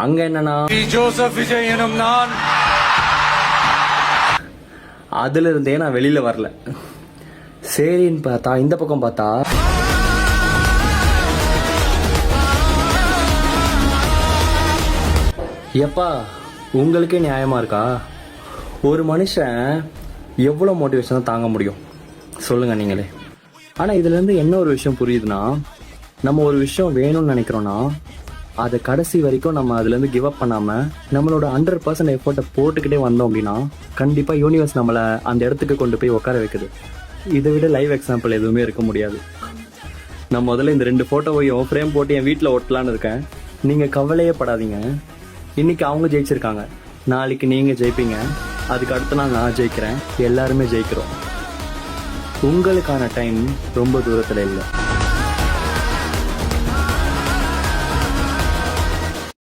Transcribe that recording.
அங்க என்னன்னா ஜோசப் விஜய் எனும் நான் அதுல இருந்தே நான் வெளியில வரல. சரின்னு பார்த்தா இந்த பக்கம் பார்த்தா எப்பா உங்களுக்கே நியாயமா இருக்கா? ஒரு மனுஷன் எவ்வளோ மோட்டிவேஷன் தாங்க முடியும் சொல்லுங்க நீங்களே. ஆனால் இதுலேருந்து என்ன ஒரு விஷயம் புரியுதுன்னா, நம்ம ஒரு விஷயம் வேணும்னு நினைக்கிறோன்னா அதை கடைசி வரைக்கும் நம்ம அதுலேருந்து கிவ் அப் பண்ணாமல் நம்மளோட 100% எஃபோர்ட்டை போட்டுக்கிட்டே வந்தோம் அப்படின்னா கண்டிப்பாக யூனிவர்ஸ் நம்மளை அந்த இடத்துக்கு கொண்டு போய் உட்கார வைக்குது. இதை விட லைவ் எக்ஸாம்பிள் எதுவுமே இருக்க முடியாது. நான் முதல்ல இந்த 2 ஃபோட்டோவையும் ஃப்ரேம் போட்டு என் வீட்டில் ஒட்டலான்னு இருக்கேன். நீங்கள் கவலையே படாதீங்க. இன்னைக்கு அவங்க ஜெயிச்சிருக்காங்க, நாளைக்கு நீங்கள் ஜெயிப்பீங்க, அதுக்கு அடுத்த நாள் நான் ஜெயிக்கிறேன், எல்லாருமே ஜெயிக்கிறோம். உங்களுக்கான டைம் ரொம்ப தூரத்தில் இல்லை.